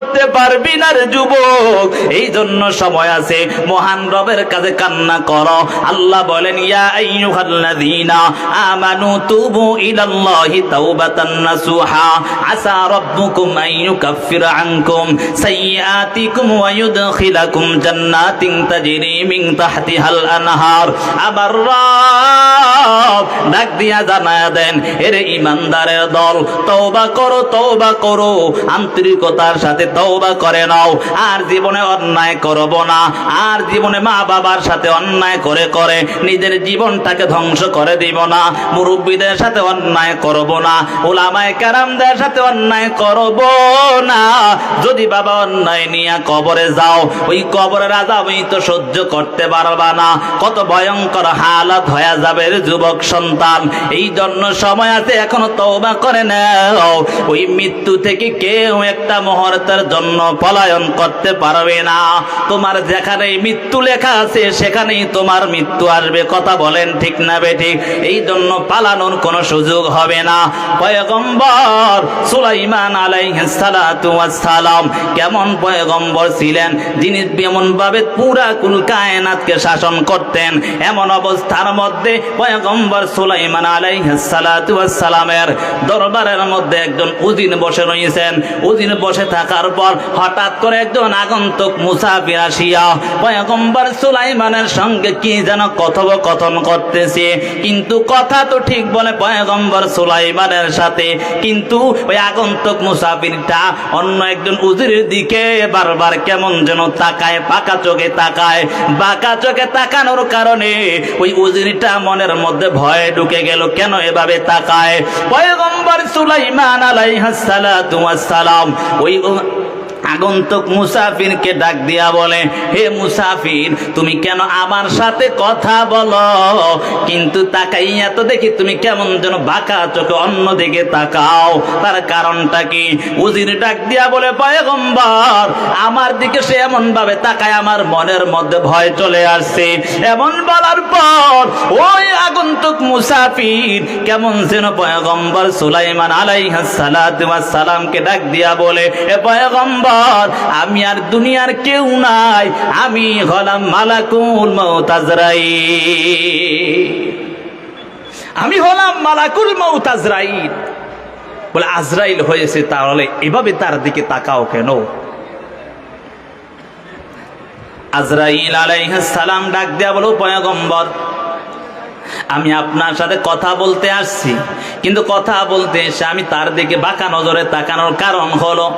করতে পারবি না রে যুবক। এই জন্য সময় আছে, মহান রবের কাছে কান্না করো। আল্লাহ বলেন, ইয়া আইয়ুহাল্লাযীনা আমানু তুবু ইলাল্লাহি তাওবাতান নাসুহা আসা রাব্বুকুম আন ইউকাফিরা আনকুম সাইয়্যাতিকুম ওয়া ইউদখিলাকুম জান্নাতিন তাজরি মিন তাহতিহাল আনহার। আবার রব ডাক দিয়া জানায়া দেন, এরে ঈমানদারের দল, তওবা করো, তওবা করো, আন্তরিকতার সাথে তওবা করে নাও। আর জীবনে অন্যায় করব না, আর জীবনে মা বাবার সাথে অন্যায় করে করে নিজের জীবনটাকে ধ্বংস করে দিব না। মুরব্বীদের সাথে অন্যায় করব না, উলামায়ে কেরামদের সাথে অন্যায় করব না। যদি বাবা অন্যায় নিয়ে কবরে যাও, ওই কবরের আযাবই তো সহ্য করতে পারবা না। কত ভয়ঙ্কর হালাত হয়ে যাবে রে যুবক সন্তান। এই জন্য সময় আছে, এখনো তওবা করে নাও। ওই মৃত্যু থেকে কেউ একটা মুহূর্তের জন্য পলায়ন করতে পারবে না। তোমার যেখানে মৃত্যু লেখা আছে সেখানেই তোমার মৃত্যু আসবে। কথা বলেন ঠিক না বেঠিক? এই জন্য পালানোর কোনো সুযোগ হবে না। পয়গম্বর সুলাইমান আলাইহিস সালাতু ওয়াস সালাম কেমন পয়গম্বর ছিলেন, যিনি এমন ভাবে পুরা কুল কায়নাতকে শাসন করতেন। এমন অবস্থার মধ্যে পয়গম্বর সুলাইমান আলাইহিস সালাতু ওয়াস সালামের দরবারের মধ্যে একজন উজির বসে রয়েছেন। উজির বসে থাকার পর হঠাৎ করে একজন আগন্তুক মুসাফির আসিয়া পয়গম্বর সুলাইমানের সঙ্গে কি যেন কথোপকথন করতেছে, কিন্তু কথা তো ঠিক বলে পয়গম্বর সুলাইমানের সাথে, কিন্তু ওই আগন্তুক মুসাফিরটা অন্য একজন উজিরের দিকে বারবার কেমন যেন তাকায়, পাকা চোখে তাকায়। বাঁকা চোখে তাকানোর কারণে ওই উজিরটা মনের মধ্যে ভয় ঢুকে গেল, কেন এভাবে তাকায়। পয়গম্বর সুলাইমান আলাইহিস সালাতু ওয়াস সালাম ওই আগন্তুক মুসাফিরকে ডাক দিয়া বলে, হে মুসাফির, তুমি কেন আমার সাথে কথা বলো, কিন্তু তাকাইয়া তো দেখি তুমি কেমন যেন বাঁকা চোখে অন্যদিকে তাকাও, তার কারণটা কি? উজির ডাক দিয়া বলে, পয়গম্বর, আমার দিকে সে এমন ভাবে তাকায় আমার মনের মধ্যে ভয় চলে আসছে। এমন বলার পর ওই আগন্তুক মুসাফির কেমন যেন পয়গম্বর সুলাইমান আলাইহিস সালাতু ওয়াস সালামকে ডাক দিয়া বলে, এ পয়গম্বর, আমি আর দুনিয়ার কেউ নাই, আমি হলাম মালাকুল মউত আজরাইল। আমি হলাম মালাকুল মউত আজরাইল। বলে, আজরাইল হয়েছে, তাহলে এভাবে তার দিকে তাকাও কেন? আজরাইল আলাইহিস সালাম ডাক দেয়া বলো, পয়গম্বর, আমি আপনার সাথে কথা বলতে আসছি, কিন্তু কথা বলতে এসে আমি তার দিকে বাঁকা নজরে তাকানোর কারণ হলো